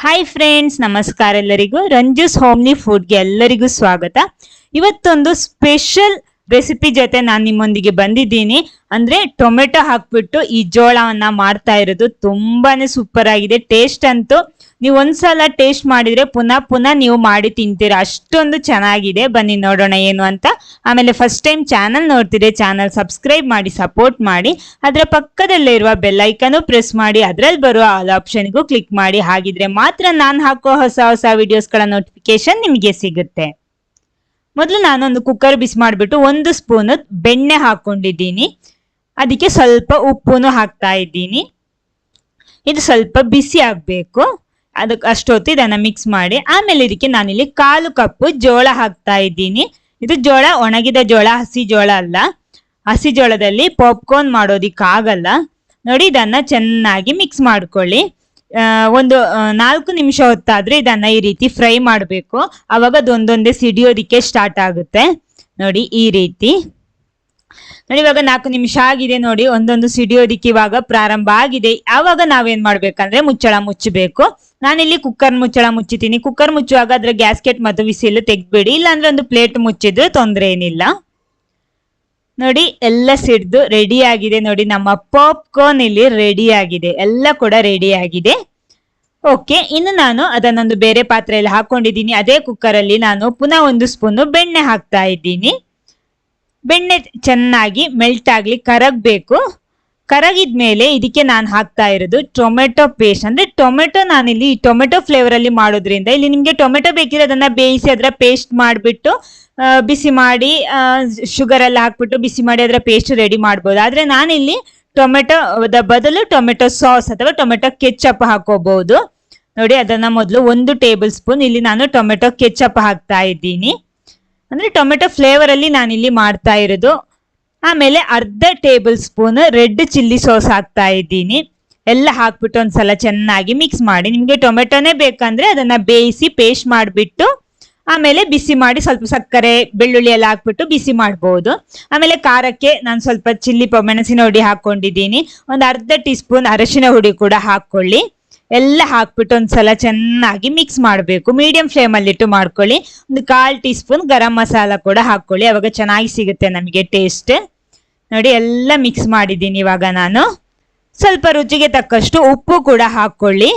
Hi friends, ನಮಸ್ಕಾರ ಎಲ್ಲರಿಗೂ. ರಂಜುಸ್ homely ಫುಡ್ಗೆ ಎಲ್ಲರಿಗೂ ಸ್ವಾಗತ. ಇವತ್ತೊಂದು ಸ್ಪೆಷಲ್ ರೆಸಿಪಿ ಜೊತೆ ನಾನು ನಿಮ್ಮೊಂದಿಗೆ ಬಂದಿದ್ದೀನಿ. ಅಂದ್ರೆ ಟೊಮೆಟೊ ಹಾಕ್ಬಿಟ್ಟು ಈ ಜೋಳವನ್ನ ಮಾಡ್ತಾ ಇರೋದು. ತುಂಬಾನೇ ಸೂಪರ್ ಆಗಿದೆ. ಟೇಸ್ಟ್ ಅಂತೂ ನೀವು ಒಂದ್ಸಲ ಟೇಸ್ಟ್ ಮಾಡಿದ್ರೆ ಪುನಃ ಪುನಃ ನೀವು ಮಾಡಿ ತಿಂತೀರಾ, ಅಷ್ಟೊಂದು ಚೆನ್ನಾಗಿದೆ. ಬನ್ನಿ ನೋಡೋಣ ಏನು ಅಂತ. ಆಮೇಲೆ ಫಸ್ಟ್ ಟೈಮ್ ಚಾನಲ್ ನೋಡ್ತಿದ್ರೆ ಚಾನಲ್ ಸಬ್ಸ್ಕ್ರೈಬ್ ಮಾಡಿ ಸಪೋರ್ಟ್ ಮಾಡಿ. ಅದರ ಪಕ್ಕದಲ್ಲೇ ಇರುವ ಬೆಲ್ ಐಕನ್ ಪ್ರೆಸ್ ಮಾಡಿ, ಅದ್ರಲ್ಲಿ ಬರುವ ಆಲ್ ಆಪ್ಷನ್ಗೂ ಕ್ಲಿಕ್ ಮಾಡಿ. ಹಾಗಿದ್ರೆ ಮಾತ್ರ ನಾನು ಹಾಕೋ ಹೊಸ ಹೊಸ ವಿಡಿಯೋಸ್ಗಳ ನೋಟಿಫಿಕೇಶನ್ ನಿಮಗೆ ಸಿಗುತ್ತೆ. ಮೊದಲು ನಾನೊಂದು ಕುಕ್ಕರ್ ಬಿಸಿ ಮಾಡಿಬಿಟ್ಟು 1 ಸ್ಪೂನ್ ಬೆಣ್ಣೆ ಹಾಕೊಂಡಿದ್ದೀನಿ. ಅದಕ್ಕೆ ಸ್ವಲ್ಪ ಉಪ್ಪುನು ಹಾಕ್ತಾ ಇದ್ದೀನಿ. ಇದು ಸ್ವಲ್ಪ ಬಿಸಿ ಆಗ್ಬೇಕು, ಅದಕ್ಕೆ ಅಷ್ಟೊತ್ತು ಇದನ್ನ ಮಿಕ್ಸ್ ಮಾಡಿ. ಆಮೇಲೆ ಇದಕ್ಕೆ ನಾನಿಲ್ಲಿ 1/4 ಕಪ್ ಜೋಳ ಹಾಕ್ತಾ ಇದ್ದೀನಿ. ಇದು ಜೋಳ ಒಣಗಿದ ಜೋಳ, ಹಸಿ ಜೋಳ ಅಲ್ಲ. ಹಸಿ ಜೋಳದಲ್ಲಿ ಪಾಪ್ಕಾರ್ನ್ ಮಾಡೋದಿಕ್ಕಾಗಲ್ಲ. ನೋಡಿ, ಇದನ್ನ ಚೆನ್ನಾಗಿ ಮಿಕ್ಸ್ ಮಾಡ್ಕೊಳ್ಳಿ. ಒಂದು 4 ನಿಮಿಷ ಹೊತ್ತಾದ್ರೆ ಇದನ್ನ ಈ ರೀತಿ ಫ್ರೈ ಮಾಡಬೇಕು. ಅವಾಗ ಅದೊಂದೊಂದೇ ಸಿಡಿಯೋದಿಕ್ಕೆ ಸ್ಟಾರ್ಟ್ ಆಗುತ್ತೆ. ನೋಡಿ, ಈ ರೀತಿ. ನೋಡಿ, ಇವಾಗ 4 ನಿಮಿಷ ಆಗಿದೆ. ನೋಡಿ, ಒಂದೊಂದು ಸಿಡಿಯೋದಿಕ್ಕೆ ಇವಾಗ ಪ್ರಾರಂಭ ಆಗಿದೆ. ಆವಾಗ ನಾವೇನ್ ಮಾಡ್ಬೇಕಂದ್ರೆ ಮುಚ್ಚಳ ಮುಚ್ಚಬೇಕು. ನಾನಿಲ್ಲಿ ಕುಕ್ಕರ್ ಮುಚ್ಚಳ ಮುಚ್ಚಿತೀನಿ. ಕುಕ್ಕರ್ ಮುಚ್ಚುವಾಗ ಅದ್ರ ಗ್ಯಾಸ್ಕೆಟ್ ಮತ್ತು ವಿಸಿಲ್ ತೆಗ್ದ್ಬಿಡಿ, ಇಲ್ಲಾಂದ್ರೆ ಒಂದು ಪ್ಲೇಟ್ ಮುಚ್ಚಿದ್ರೆ ತೊಂದರೆ ಏನಿಲ್ಲ. ನೋಡಿ, ಎಲ್ಲ ಸಿಡ್ದು ರೆಡಿ ಆಗಿದೆ. ನೋಡಿ, ನಮ್ಮ ಪಾಪ್ಕಾರ್ನ್ ಇಲ್ಲಿ ರೆಡಿ ಆಗಿದೆ. ಎಲ್ಲ ಕೂಡ ರೆಡಿ ಆಗಿದೆ. ಓಕೆ, ಇನ್ನು ನಾನು ಅದನ್ನೊಂದು ಬೇರೆ ಪಾತ್ರೆಯಲ್ಲಿ ಹಾಕೊಂಡಿದ್ದೀನಿ. ಅದೇ ಕುಕ್ಕರ್ ಅಲ್ಲಿ ನಾನು ಪುನಃ 1 ಸ್ಪೂನ್ ಬೆಣ್ಣೆ ಹಾಕ್ತಾ ಇದ್ದೀನಿ. ಬೆಣ್ಣೆ ಚೆನ್ನಾಗಿ ಮೆಲ್ಟ್ ಆಗ್ಲಿ, ಕರಗಬೇಕು. ಕರಗಿದ್ಮೇಲೆ ಇದಕ್ಕೆ ನಾನು ಹಾಕ್ತಾ ಇರೋದು ಟೊಮೆಟೊ ಪೇಸ್ಟ್. ಅಂದ್ರೆ ಟೊಮೆಟೊ ನಾನಿಲ್ಲಿ ಟೊಮೆಟೊ ಫ್ಲೇವರ್ ಅಲ್ಲಿ ಮಾಡೋದ್ರಿಂದ ಇಲ್ಲಿ ನಿಮ್ಗೆ ಟೊಮೆಟೊ ಬೇಕಿದ್ರೆ ಅದನ್ನ ಬೇಯಿಸಿ ಅದರ ಪೇಸ್ಟ್ ಮಾಡಿಬಿಟ್ಟು ಬಿಸಿ ಮಾಡಿ ಶುಗರ್ ಎಲ್ಲ ಹಾಕ್ಬಿಟ್ಟು ಬಿಸಿ ಮಾಡಿ ಅದರ ಪೇಸ್ಟ್ ರೆಡಿ ಮಾಡ್ಬೋದು. ಆದ್ರೆ ನಾನಿಲ್ಲಿ ಟೊಮೆಟೊದ ಬದಲು ಟೊಮೆಟೊ ಸಾಸ್ ಅಥವಾ ಟೊಮೆಟೊ ಕೆಚಪ್ ಹಾಕೋಬಹುದು. ನೋಡಿ, ಅದನ್ನ ಮೊದಲು 1 ಟೇಬಲ್ ಸ್ಪೂನ್ ಇಲ್ಲಿ ನಾನು ಟೊಮೆಟೊ ಕೆಚಪ್ ಹಾಕ್ತಾ ಇದ್ದೀನಿ. ಅಂದ್ರೆ ಟೊಮೆಟೊ ಫ್ಲೇವರ್ ಅಲ್ಲಿ ನಾನಿಲ್ಲಿ ಮಾಡ್ತಾ ಇರೋದು. ಆಮೇಲೆ ಅರ್ಧ table spoon red chilli sauce ಹಾಕ್ತಾ ಇದ್ದೀನಿ. ಎಲ್ಲ ಹಾಕ್ಬಿಟ್ಟು ಒಂದ್ಸಲ ಚೆನ್ನಾಗಿ ಮಿಕ್ಸ್ ಮಾಡಿ. ನಿಮ್ಗೆ ಟೊಮೆಟೊನೇ ಬೇಕಂದ್ರೆ ಅದನ್ನ ಬೇಯಿಸಿ ಪೇಸ್ಟ್ ಮಾಡಿಬಿಟ್ಟು ಆಮೇಲೆ ಬಿಸಿ ಮಾಡಿ ಸ್ವಲ್ಪ ಸಕ್ಕರೆ ಬೆಳ್ಳುಳ್ಳಿ ಎಲ್ಲ ಹಾಕ್ಬಿಟ್ಟು ಬಿಸಿ ಮಾಡಬಹುದು. ಆಮೇಲೆ ಖಾರಕ್ಕೆ ನಾನು ಸ್ವಲ್ಪ ಮೆಣಸಿನ ಹುಡಿ ಹಾಕೊಂಡಿದ್ದೀನಿ. ಒಂದು ಅರ್ಧ ಟೀ ಸ್ಪೂನ್ ಅರಶಿನ ಹುಡಿ ಕೂಡ ಹಾಕೊಳ್ಳಿ. ಎಲ್ಲ ಹಾಕ್ಬಿಟ್ಟು ಒಂದ್ಸಲ ಚೆನ್ನಾಗಿ ಮಿಕ್ಸ್ ಮಾಡಬೇಕು. ಮೀಡಿಯಂ ಫ್ಲೇಮ್ ಅಲ್ಲಿ ಇಟ್ಟು ಮಾಡ್ಕೊಳ್ಳಿ. ಒಂದು 1/4 ಟೀ ಸ್ಪೂನ್ ಗರಂ ಮಸಾಲ ಕೂಡ ಹಾಕೊಳ್ಳಿ, ಅವಾಗ ಚೆನ್ನಾಗಿ ಸಿಗುತ್ತೆ ನಮಗೆ ಟೇಸ್ಟ್. ನೋಡಿ, ಎಲ್ಲ ಮಿಕ್ಸ್ ಮಾಡಿದ್ದೀನಿ. ಇವಾಗ ನಾನು ಸ್ವಲ್ಪ ರುಚಿಗೆ ತಕ್ಕಷ್ಟು ಉಪ್ಪು ಕೂಡ ಹಾಕೊಳ್ಳಿ.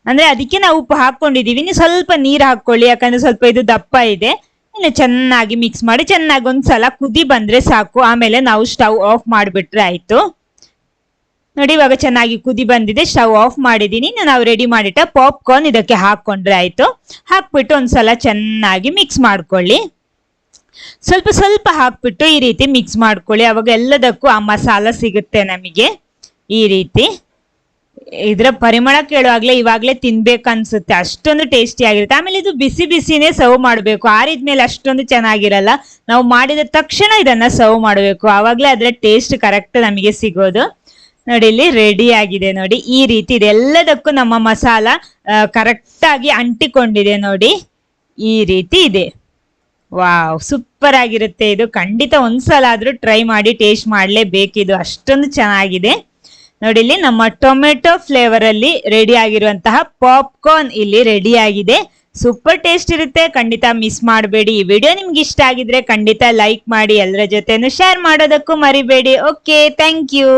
ಅಂದ್ರೆ ಅದಕ್ಕೆ ನಾವು ಉಪ್ಪು ಹಾಕೊಂಡಿದೀವಿ. ನೀವು ಸ್ವಲ್ಪ ನೀರು ಹಾಕೊಳ್ಳಿ, ಯಾಕಂದ್ರೆ ಸ್ವಲ್ಪ ಇದು ದಪ್ಪ ಇದೆ. ಇನ್ನು ಚೆನ್ನಾಗಿ ಮಿಕ್ಸ್ ಮಾಡಿ ಚೆನ್ನಾಗಿ ಒಂದ್ಸಲ ಕುದಿ ಬಂದ್ರೆ ಸಾಕು. ಆಮೇಲೆ ನಾವು ಸ್ಟವ್ ಆಫ್ ಮಾಡಿಬಿಟ್ರೆ ಆಯ್ತು. ನೋಡಿ, ಇವಾಗ ಚೆನ್ನಾಗಿ ಕುದಿ ಬಂದಿದೆ. ಸ್ಟವ್ ಆಫ್ ಮಾಡಿದೀನಿ. ನಾವು ರೆಡಿ ಮಾಡಿಟ್ಟ ಪಾಪ್ಕಾರ್ನ್ ಇದಕ್ಕೆ ಹಾಕೊಂಡ್ರೆ ಆಯ್ತು. ಹಾಕ್ಬಿಟ್ಟು ಒಂದ್ಸಲ ಚೆನ್ನಾಗಿ ಮಿಕ್ಸ್ ಮಾಡ್ಕೊಳ್ಳಿ. ಸ್ವಲ್ಪ ಸ್ವಲ್ಪ ಹಾಕ್ಬಿಟ್ಟು ಈ ರೀತಿ ಮಿಕ್ಸ್ ಮಾಡ್ಕೊಳ್ಳಿ. ಅವಾಗ ಎಲ್ಲದಕ್ಕೂ ಆ ಮಸಾಲ ಸಿಗುತ್ತೆ ನಮಗೆ. ಈ ರೀತಿ ಇದ್ರ ಪರಿಮಳ ಕೇಳುವಾಗ್ಲೇ ಇವಾಗ್ಲೇ ತಿನ್ಬೇಕನ್ಸುತ್ತೆ, ಅಷ್ಟೊಂದು ಟೇಸ್ಟಿ ಆಗಿರುತ್ತೆ. ಆಮೇಲೆ ಇದು ಬಿಸಿ ಬಿಸಿನೇ ಸರ್ವ್ ಮಾಡಬೇಕು. ಆರಿದ್ಮೇಲೆ ಅಷ್ಟೊಂದು ಚೆನ್ನಾಗಿರಲ್ಲ. ನಾವು ಮಾಡಿದ ತಕ್ಷಣ ಇದನ್ನ ಸರ್ವ್ ಮಾಡಬೇಕು, ಆವಾಗ್ಲೇ ಅದ್ರ ಟೇಸ್ಟ್ ಕರೆಕ್ಟ್ ನಮಗೆ ಸಿಗೋದು. ನೋಡಿ, ಇಲ್ಲಿ ರೆಡಿ ಆಗಿದೆ. ನೋಡಿ, ಈ ರೀತಿ ಇದೆ. ಎಲ್ಲದಕ್ಕೂ ನಮ್ಮ ಮಸಾಲ ಕರೆಕ್ಟ್ ಆಗಿ ಅಂಟಿಕೊಂಡಿದೆ. ನೋಡಿ, ಈ ರೀತಿ ಇದೆ. ವಾವ್, ಸೂಪರ್ ಆಗಿರುತ್ತೆ ಇದು. ಖಂಡಿತ ಒಂದ್ಸಲ ಆದ್ರೂ ಟ್ರೈ ಮಾಡಿ ಟೇಸ್ಟ್ ಮಾಡ್ಲೇಬೇಕಿದು, ಅಷ್ಟೊಂದು ಚೆನ್ನಾಗಿದೆ. ನೋಡಿ, ಇಲ್ಲಿ ನಮ್ಮ ಟೊಮೆಟೊ ಫ್ಲೇವರ್ ಅಲ್ಲಿ ರೆಡಿ ಆಗಿರುವಂತಹ ಪಾಪ್ಕಾರ್ನ್ ಇಲ್ಲಿ ರೆಡಿ ಆಗಿದೆ. ಸೂಪರ್ ಟೇಸ್ಟ್ ಇರುತ್ತೆ, ಖಂಡಿತ ಮಿಸ್ ಮಾಡಬೇಡಿ. ಈ ವಿಡಿಯೋ ನಿಮ್ಗೆ ಇಷ್ಟ ಆಗಿದ್ರೆ ಖಂಡಿತ ಲೈಕ್ ಮಾಡಿ, ಎಲ್ಲರ ಜೊತೆನೂ ಶೇರ್ ಮಾಡೋದಕ್ಕೂ ಮರಿಬೇಡಿ. Okay, thank you.